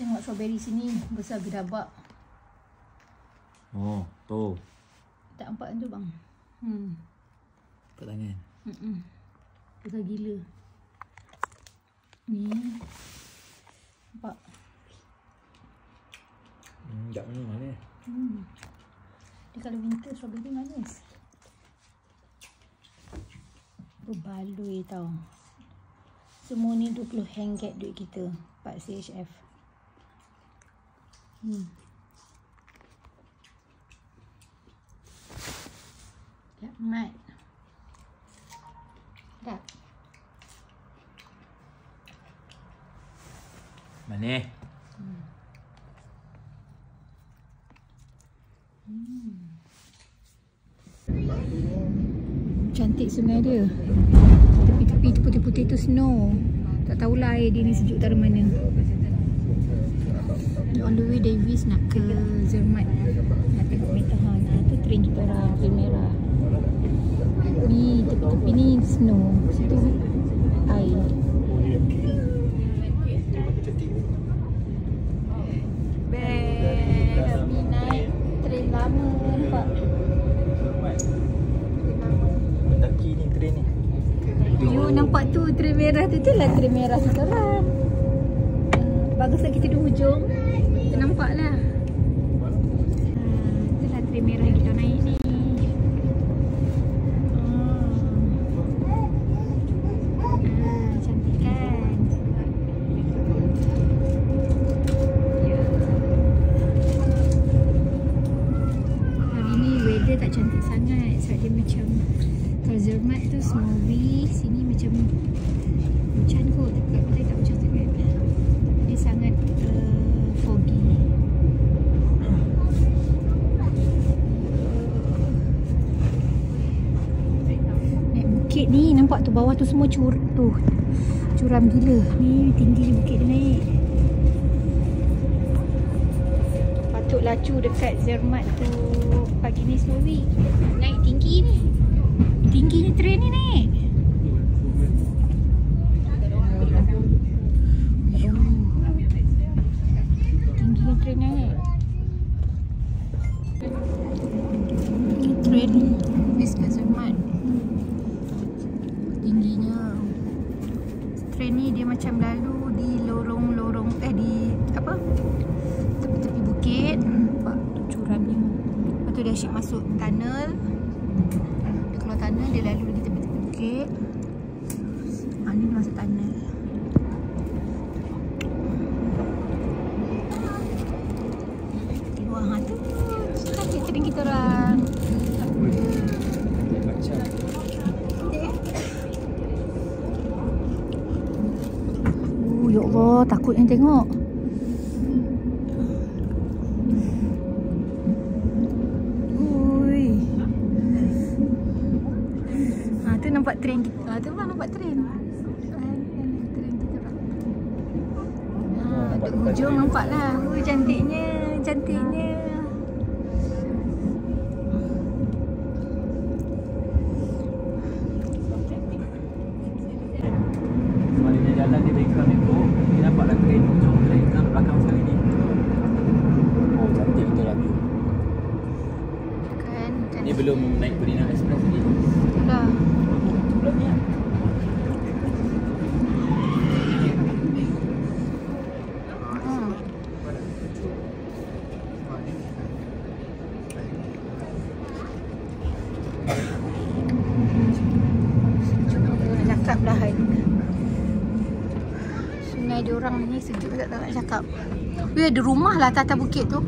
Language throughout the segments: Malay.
Tengok strawberry sini besar gedabak. Oh, tu. Tak nampak tu bang. Kat tangan. Besar gila. Ni. Nampak. Tak manis. Dia kalau winter strawberry manis. Berbaloi tau. Semua ni 20 ringgit duit kita. Pak CHF. Ya, mat. Tak. Manis. Cantik sungai dia. Tepi-tepi putih-putih tu snow. Tak tahulah air dia ni sejuk dari mana. On the way Davis nak ke Zermatt. Nak tengok Metahan. Tu train kita orang, train merah. Ni tepi-tepi ni snow. Situ air. Kami naik train lama nampak. Taki ni train ni. You nampak tu train merah tu lah train merah sekarang. Baguslah kita di hujung. Kita nampak lah. Itulah train merah yang kita naik ni. Cantik kan? Hari ni weather tak cantik sangat. Sebab dia macam kalau Zermatt tu snowy, sini macam hujan kot, tapi kat tak hujan sangat. Dia sangat foggy. Naik bukit ni, nampak tu bawah tu semua curam gila. Ni tinggi bukit dia naik. Patut lacu dekat Zermatt tu pagi ni snowy. Naik tinggi ni. Tinggi ni train ni naik. Tinggi ni train naik. Train bis kat Zermatt. Tingginya. Train ni dia macam lalu di lorong-lorong di apa? Tepi-tepi bukit. Nampak tu curamnya. Lepas tu dia asyik masuk tunnel. Tanah dia lalu lagi tepi-tepi bukit. Ni dia masuk tanah. Wah, tu cantik train kita orang. Ya Allah, takutnya tengok. Nampak train kita. Tu bang nampak train. Train kita bang. Dekat hujung nampak lah. Cantiknya. Cantiknya. Sebaliknya jalan di background itu, dia nampaklah train hujung train ke belakang sekali ni. Oh, cantik betul lah view. Kan? Ni belum naik Berinar Express ni. Dah. Cakap dah sungai diorang ni sejuk tak nak cakap. Weh, ada rumah lah atas bukit tu.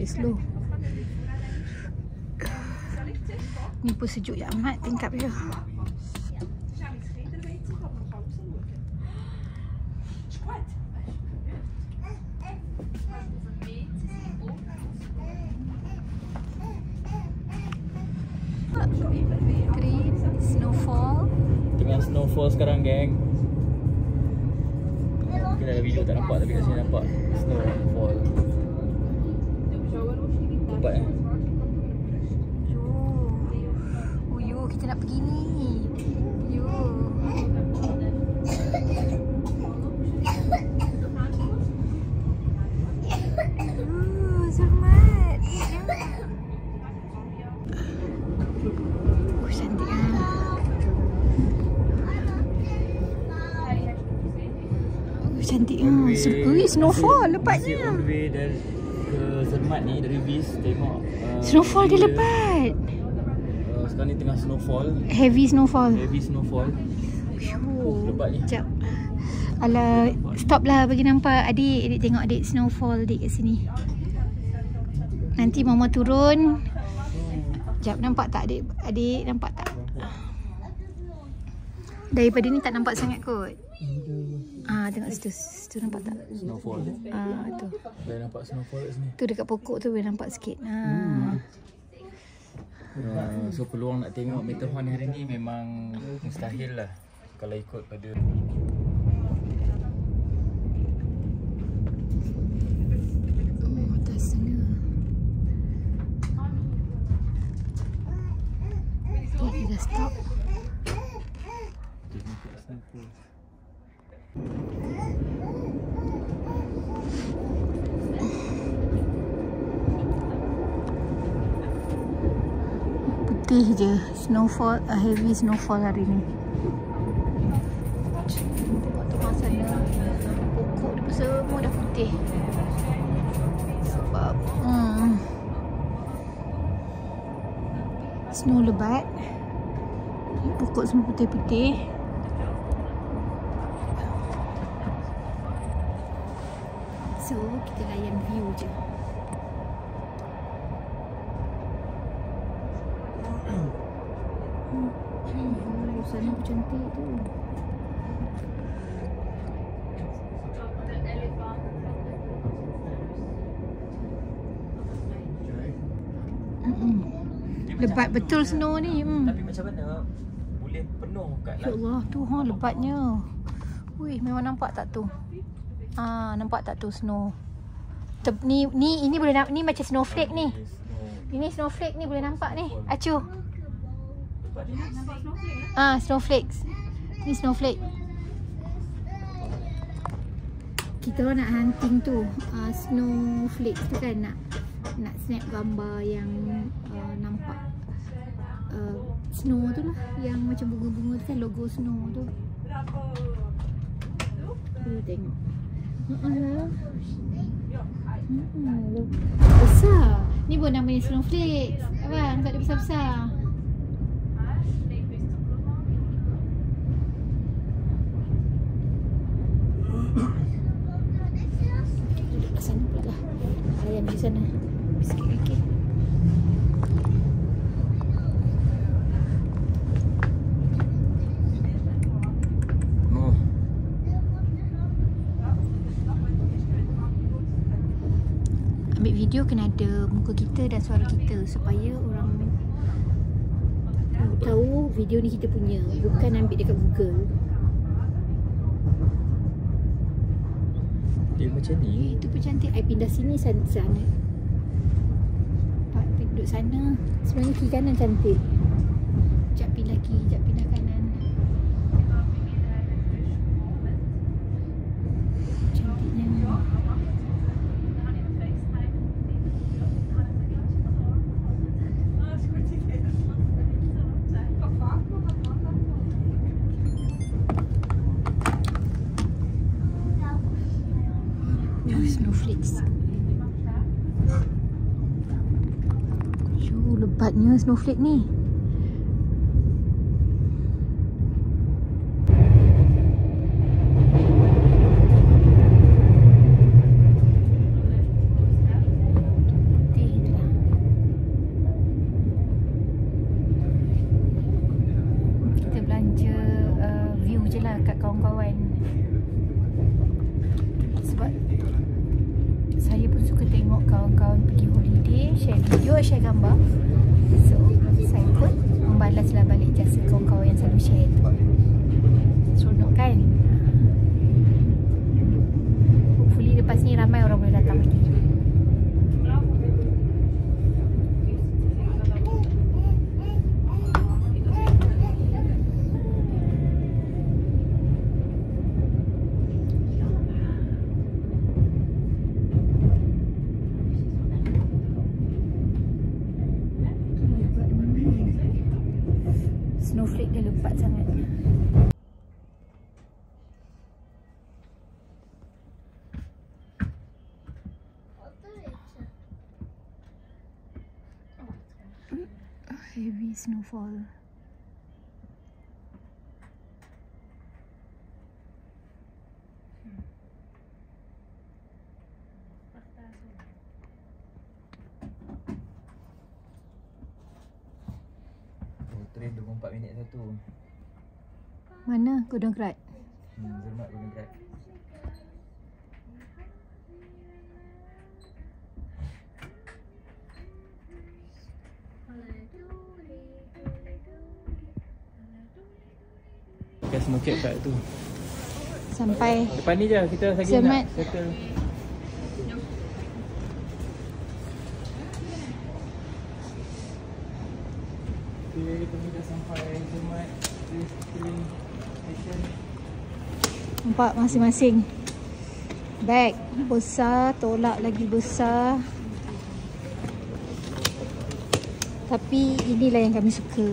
Slow. Ni pun sejuk je amat tingkap je. Green, snowfall. Tengah snowfall sekarang, geng. Mungkin dalam video tak nampak, tapi kat sini nampak snowfall. Nampak kita nak pergi ni. Yo. Selamat. Cantik ah. Cantik ah. Snowfall lepatnya. On the way dari ke Zermatt ni dari Bis tengok Snowfall dia lepat. Sekarang ni tengah snowfall. Heavy snowfall. Lebat ni. Sekejap. Alah, stop lah bagi nampak adik. Adik tengok adik snowfall adik kat sini. Nanti mama turun. Sekejap, nampak tak adik? Adik nampak tak? Daripada ni tak nampak sangat kot. Tengok situ. Situ nampak tak? Snowfall. Tu. Dah nampak snowfall kat sini. Tu dekat pokok tu boleh nampak sikit. So peluang nak tengok Matterhorn hari ni memang mustahil lah kalau ikut pada atas sana. Dia dah stop. Putih je snowfall, heavy snowfall hari ni. Tengok tu masa sana pokok dia semua dah putih. Sebab snow lebat. Pokok semua putih-putih. So kita layan view je. Sana pun cantik tu. Lebat betul snow ni. Tapi macam mana boleh penuh kat Ya Allah, tu lebatnya. Wih, memang nampak tak tu? Nampak tak tu snow? Ni boleh nampak, ni macam snowflake ni. Ini snowflake ni boleh nampak ni. Acuh. Snowflakes. Ni snowflake. Kita nak hunting tu, snowflakes tu kan, nak snap gambar yang nampak snow tu lah, yang macam bunga-bunga tu kan, logo snow tu. Tengok. Besar. Ni pun namanya snowflakes. Abang, tak ada besar-besar. Duduk kat sana pula lah. Ayam di sana. Sikit lagi. Ambil video kena ada muka kita dan suara kita supaya orang tahu video ni kita punya, bukan ambil dekat Google. Dia macam ni. Itu pun cantik. I pindah sini sana. Pak duduk sana. Sebenarnya kiri kanan cantik. Sekejap pindah kiri, sekejap pindah kanan. Cantiknya. Snowflakes. Lebatnya snowflake ni. Kita belanja view je lah kat kawan-kawan. Sebab saya pun suka tengok kawan-kawan pergi holiday, share video, share gambar. So, saya pun membalaslah balik jasa kawan-kawan yang selalu share tu. Seronok kan? Hopefully lepas ni ramai orang boleh datang lagi. snowflake dia lebat sangat. Heavy snowfall. Train 24 minit satu. Mana Gunung Kerat? Zermatt Gunung Kerat. Pakai snorkel kat tu. Sampai Depan ni je kita lagi Zermatt. nak settle. Okay, kami dah sampai Zermatt Train Station. nampak masing-masing beg besar, tolak lagi besar. Tapi inilah yang kami suka.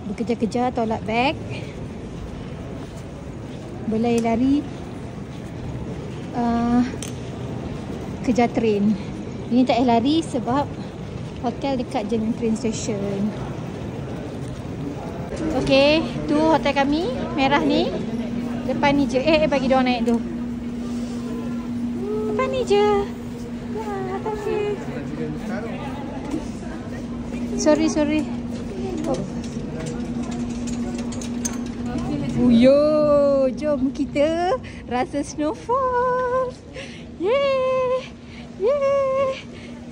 Berkejar-kejar tolak beg, berlari-lari, kejar train. Ini tak payah lari sebab hotel dekat je dengan train station. Okay, tu hotel kami, merah ni. Depan ni je. Bagi diorang naik tu. Depan ni je. Ya, kasih. Sorry. Uyo, jom kita rasa snowfall. Yeay.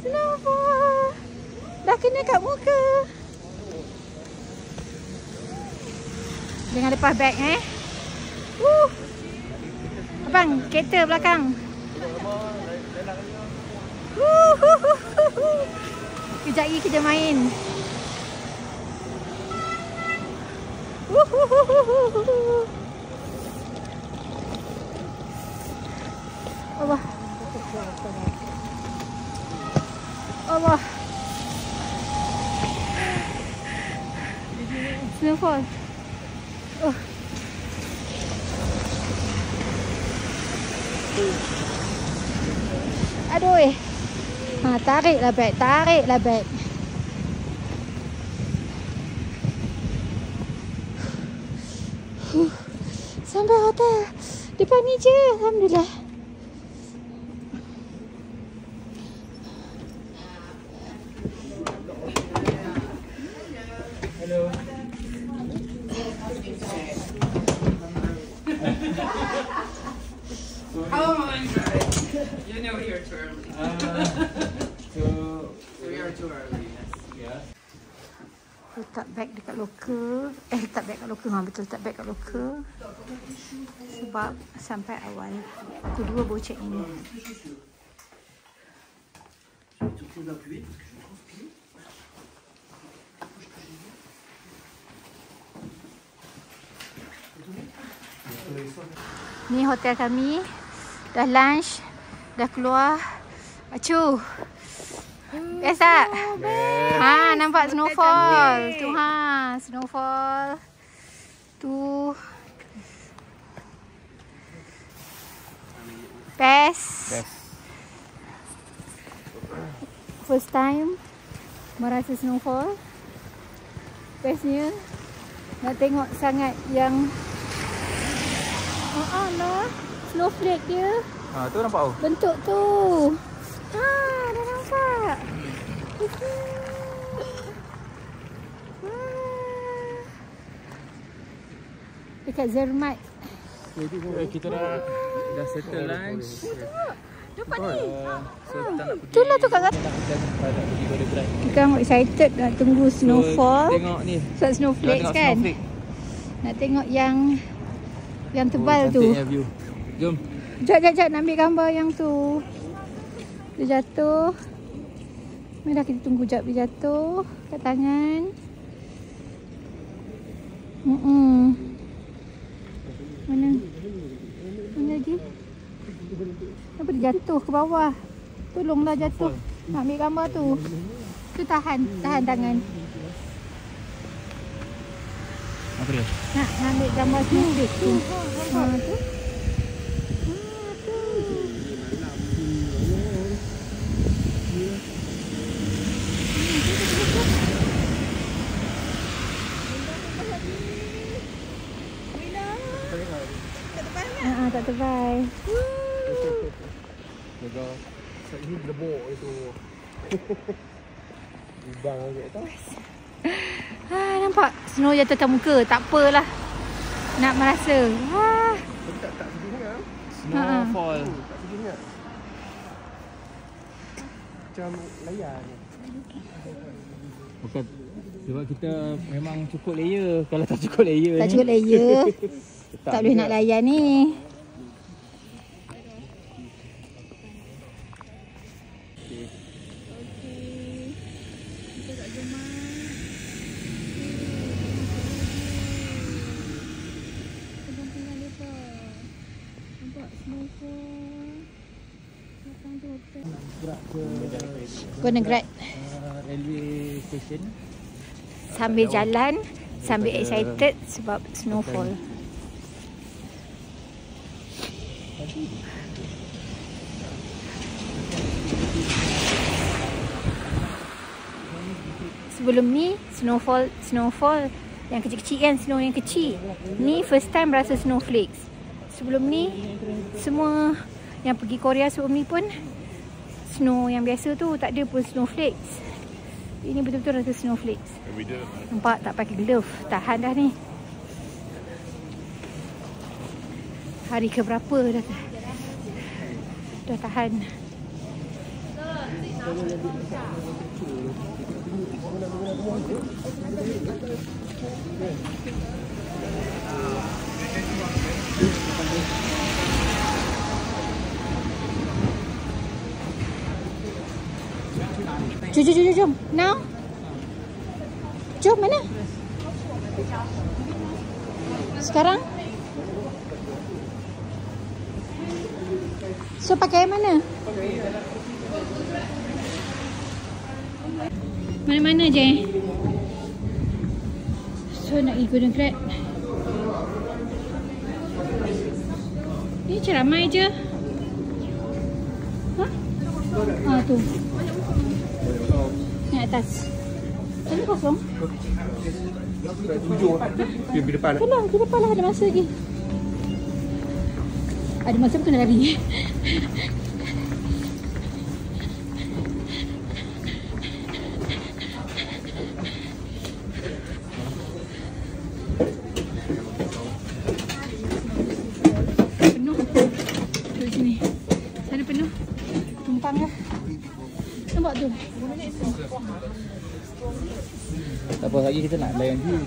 Snowfall. Dah kena kat muka. Jangan lepas beg Abang, kereta belakang. Kejap lagi kita main. Allah. Snowfall. Aduh. Tariklah beg. Sampai hotel. Depan ni je. Alhamdulillah. Hello. Oh my god. You know you're too early. So We are too early. yeah. Letak beg dekat loker. Letak beg kat loker. Betul, letak beg kat loker. Sebab sampai awal. Pukul 2 baru check in. Ni hotel kami. Dah lunch. Dah keluar. Acuh. Best tak? Nampak snowfall. Tu snowfall. Tu. Best. First time merasa snowfall. Bestnya nak tengok sangat yang snowflake dia. Tu nampak tu. Bentuk tu. Dah nampak. Dekat Zermatt. Kita dah settle lunch. Dapat ni. So kita nak pergi. Itulah tu kat atas. Kita orang excited nak tunggu snowfall. Tengok ni. Sebab snowflakes kan. Nak tengok yang tebal tu. Cantiknya view. Jom. Jap nak ambil gambar yang tu. Dia jatuh. Mari kita tunggu jap dia jatuh kat tangan. Mana lagi? Kenapa dia jatuh ke bawah? Tolonglah jatuh. Nak ambil gambar tu. Tu tahan tangan. Apa dia? Nak ambil gambar snowflake tu. Ha tu. Tak tebal. Jaga ini lebok itu. Ibang agak tau. Nampak snow jatuh atas muka. Tak apalah. Nak merasa. Tak sedih sangat. Snowfall. Tak sedih sangat. Macam layan. Bukan. Sebab kita memang cukup layer. Kalau tak cukup layer Tak ni. cukup layer. Tak boleh nak layan ni. Gonna grab Railway station. sambil jalan, sambil excited sebab snowfall. Sebelum ni snowfall yang kecil-kecil kan, snow yang kecil. Ni first time rasa snowflakes. Sebelum ni semua yang pergi Korea sebelum ni pun snow yang biasa tu tak ada pun snowflakes. Ini betul-betul rasa snowflakes. Nampak tak pakai glove, tahan dah ni. Hari ke berapa dah tahan. Jom. Now. Jom mana? Sekarang? So pakai yang mana? Mana-mana je. So nak pergi Golden Grab. Ni macam ramai je. Tu. Ni atas. Ini kosong. Di depan. Kelah, di depan lah, ada masa lagi. Ada masa pun kena lari. Penuh. Duduk sini. Sana penuh. Tumpang lah. Nampak tu? Tak apa lagi kita nak layan view.